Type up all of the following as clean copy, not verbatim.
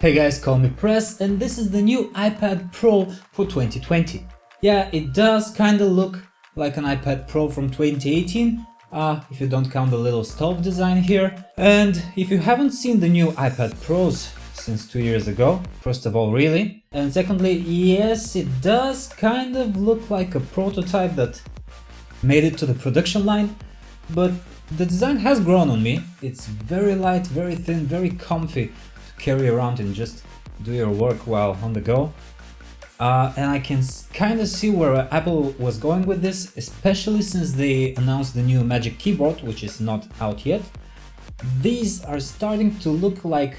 Hey guys, call me Press, and this is the new iPad Pro for 2020. Yeah, it does kinda look like an iPad Pro from 2018, if you don't count the little stove design here. And if you haven't seen the new iPad Pros since 2 years ago, first of all, really. And secondly, yes, it does kind of look like a prototype that made it to the production line, but the design has grown on me. It's very light, very thin, very comfy to carry around and just do your work while on the go. And I can kind of see where Apple was going with this, especially since they announced the new Magic Keyboard, which is not out yet. These are starting to look like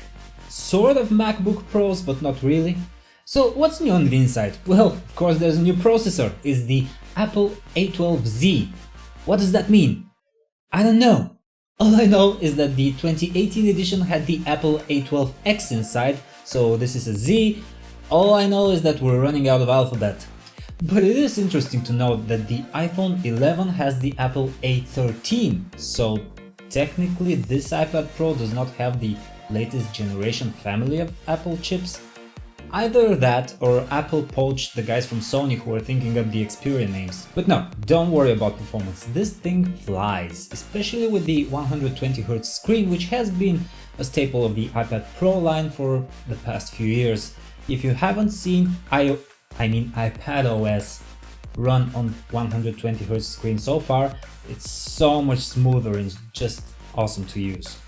sort of MacBook Pros, but not really. So what's new on the inside? Well, of course there's a new processor. It's the Apple A12Z. What does that mean? I don't know. All I know is that the 2018 edition had the Apple A12X inside, so this is a Z. All I know is that we're running out of alphabet. But it is interesting to note that the iPhone 11 has the Apple A13, so technically this iPad Pro does not have the latest generation family of Apple chips. Either that or Apple poached the guys from Sony who were thinking up the Xperia names. But no, don't worry about performance, this thing flies, especially with the 120Hz screen, which has been a staple of the iPad Pro line for the past few years. If you haven't seen iPadOS run on 120Hz screen so far, it's so much smoother and just awesome to use.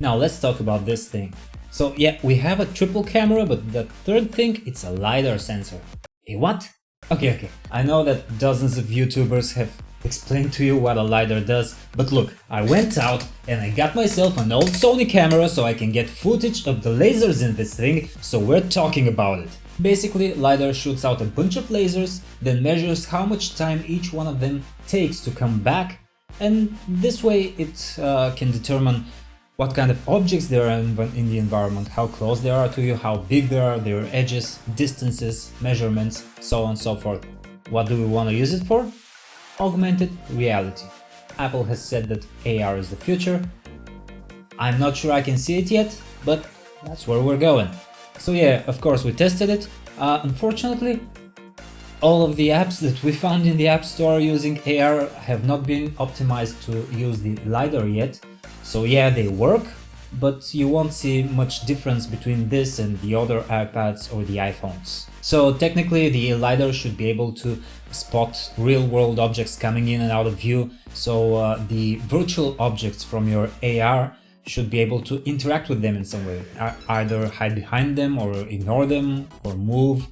Now let's talk about this thing. So yeah, we have a triple camera, but the third thing, it's a LiDAR sensor. A what? Okay, I know that dozens of YouTubers have explained to you what a LiDAR does, but look, I went out and I got myself an old Sony camera so I can get footage of the lasers in this thing, so we're talking about it. Basically, LiDAR shoots out a bunch of lasers, then measures how much time each one of them takes to come back, and this way it can determine what kind of objects there are in the environment, how close they are to you, how big they are, their edges, distances, measurements, so on and so forth. What do we want to use it for? Augmented reality. Apple has said that AR is the future. I'm not sure I can see it yet, but that's where we're going. So yeah, of course we tested it. Unfortunately, all of the apps that we found in the App Store using AR have not been optimized to use the LiDAR yet. So yeah, they work, but you won't see much difference between this and the other iPads or the iPhones. So technically the LiDAR should be able to spot real-world objects coming in and out of view, so the virtual objects from your AR should be able to interact with them in some way, either hide behind them or ignore them or move,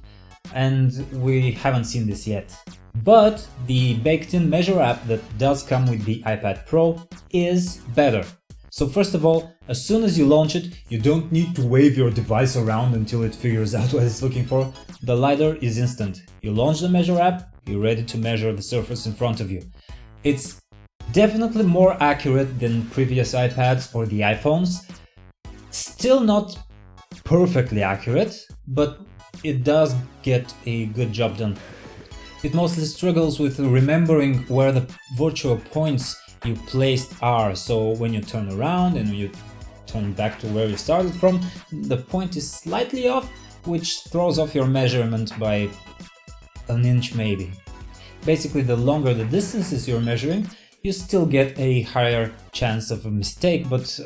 and we haven't seen this yet. But the baked-in Measure app that does come with the iPad Pro is better. So first of all, as soon as you launch it, you don't need to wave your device around until it figures out what it's looking for. The LiDAR is instant. You launch the Measure app, you're ready to measure the surface in front of you. It's definitely more accurate than previous iPads or the iPhones. Still not perfectly accurate, but it does get a good job done. It mostly struggles with remembering where the virtual points you placed are, so when you turn around and when you turn back to where you started from, the point is slightly off, which throws off your measurement by an inch maybe. Basically, the longer the distances you're measuring, you still get a higher chance of a mistake, but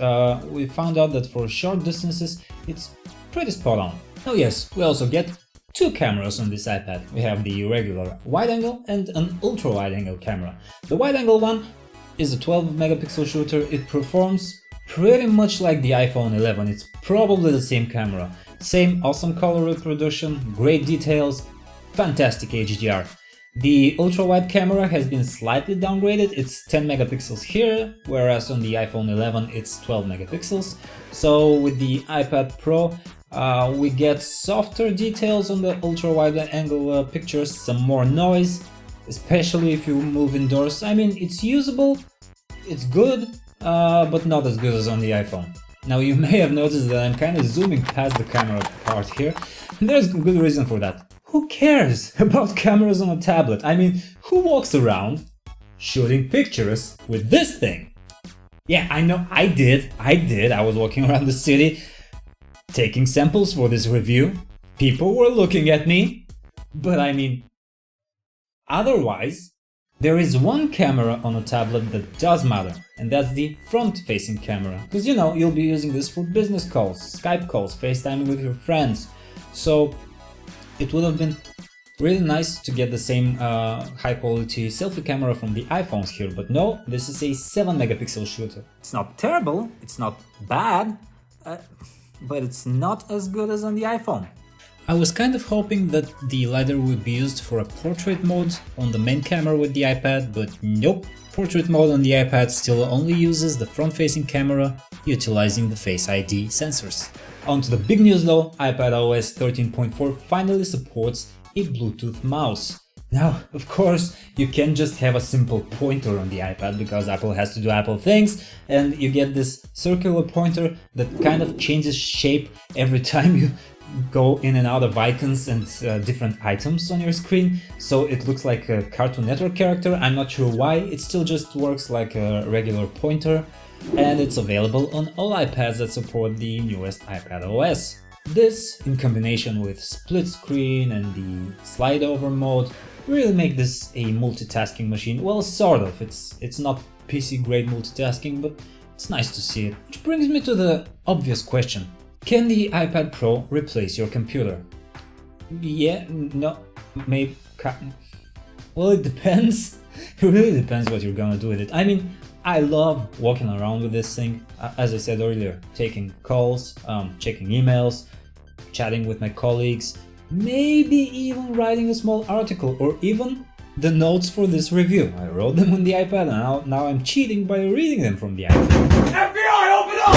we found out that for short distances it's pretty spot on. Oh yes, we also get two cameras on this iPad. We have the regular wide-angle and an ultra-wide-angle camera. The wide-angle one is a 12 megapixel shooter. It performs pretty much like the iPhone 11. It's probably the same camera. Same awesome color reproduction, great details, fantastic HDR. The ultra-wide camera has been slightly downgraded. It's 10 megapixels here, whereas on the iPhone 11 it's 12 megapixels. So with the iPad Pro, we get softer details on the ultra-wide angle pictures, some more noise, especially if you move indoors. I mean, it's usable, it's good, but not as good as on the iPhone. Now you may have noticed that I'm kind of zooming past the camera part here, and there's a good reason for that. Who cares about cameras on a tablet? I mean, who walks around shooting pictures with this thing? Yeah, I know, I did, I was walking around the city taking samples for this review. People were looking at me, but I mean, otherwise, there is one camera on a tablet that does matter, and that's the front-facing camera. Because you know, you'll be using this for business calls, Skype calls, FaceTiming with your friends. So it would have been really nice to get the same high-quality selfie camera from the iPhones here, but no, this is a 7 megapixel shooter. It's not terrible, it's not bad, but it's not as good as on the iPhone. I was kind of hoping that the LiDAR would be used for a portrait mode on the main camera with the iPad, but nope. Portrait mode on the iPad still only uses the front-facing camera, utilizing the Face ID sensors. On to the big news though, iPadOS 13.4 finally supports a Bluetooth mouse. Now, of course, you can't just have a simple pointer on the iPad because Apple has to do Apple things, and you get this circular pointer that kind of changes shape every time you go in and out of icons and different items on your screen, so it looks like a Cartoon Network character. I'm not sure why, it still just works like a regular pointer, and it's available on all iPads that support the newest iPadOS. This, in combination with split screen and the slide over mode, really make this a multitasking machine. Well, sort of. It's not PC grade multitasking, but it's nice to see it. Which brings me to the obvious question. Can the iPad Pro replace your computer? Yeah, no, maybe. Well, it depends. It really depends what you're gonna do with it. I mean, I love walking around with this thing, as I said earlier, taking calls, checking emails, chatting with my colleagues, maybe even writing a small article, or even the notes for this review. I wrote them on the iPad, and now I'm cheating by reading them from the iPad. FBI, open up!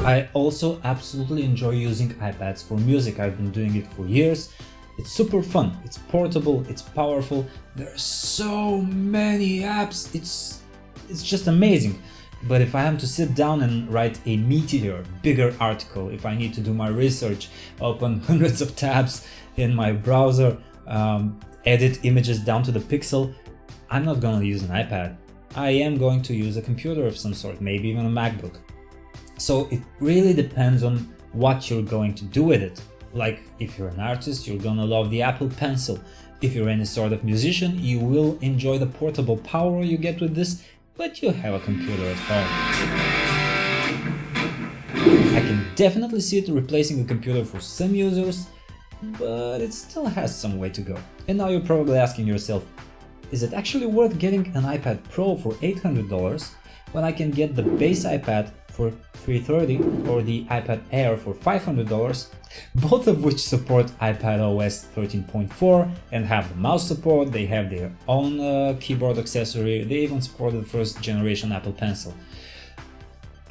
I also absolutely enjoy using iPads for music. I've been doing it for years. It's super fun, it's portable, it's powerful, there are so many apps, it's just amazing. But if I am to sit down and write a meatier, bigger article, if I need to do my research, open hundreds of tabs in my browser, edit images down to the pixel, I'm not gonna use an iPad. I am going to use a computer of some sort, maybe even a MacBook. So it really depends on what you're going to do with it. Like, if you're an artist, you're gonna love the Apple Pencil. If you're any sort of musician, you will enjoy the portable power you get with this, but you have a computer at home. I can definitely see it replacing a computer for some users, but it still has some way to go. And now you're probably asking yourself, is it actually worth getting an iPad Pro for $800 when I can get the base iPad for $330 or the iPad Air for $500, both of which support iPadOS 13.4 and have the mouse support, they have their own keyboard accessory, they even support the first generation Apple Pencil.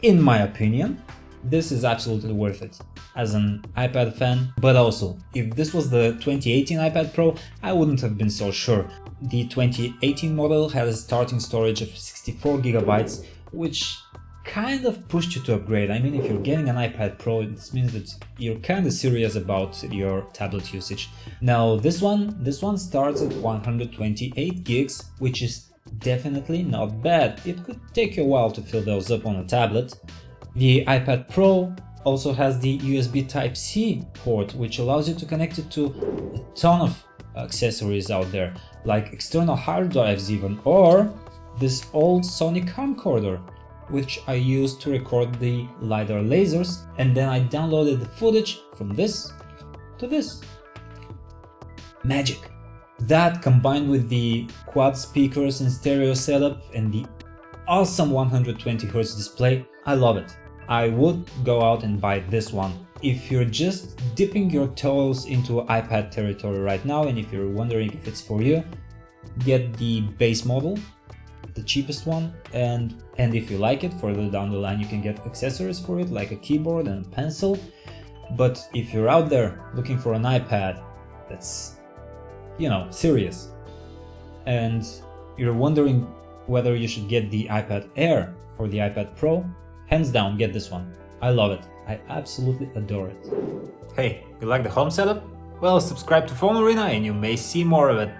In my opinion, this is absolutely worth it as an iPad fan, but also, if this was the 2018 iPad Pro, I wouldn't have been so sure. The 2018 model had a starting storage of 64 gigabytes, which kind of pushed you to upgrade. I mean, if you're getting an iPad Pro, this means that you're kind of serious about your tablet usage. Now this one starts at 128 gigs, which is definitely not bad. It could take you a while to fill those up on a tablet. The iPad Pro also has the USB Type-C port, which allows you to connect it to a ton of accessories out there, like external hard drives even, or this old Sony camcorder, which I used to record the LiDAR lasers, and then I downloaded the footage from this to this. Magic! That, combined with the quad speakers and stereo setup and the awesome 120Hz display, I love it. I would go out and buy this one. If you're just dipping your toes into iPad territory right now, and if you're wondering if it's for you, get the base model, the cheapest one, and if you like it, further down the line you can get accessories for it, like a keyboard and a pencil. But if you're out there looking for an iPad that's, you know, serious, and you're wondering whether you should get the iPad Air or the iPad Pro, hands down, get this one. I love it. I absolutely adore it. Hey, you like the home setup? Well, subscribe to PhoneArena and you may see more of it.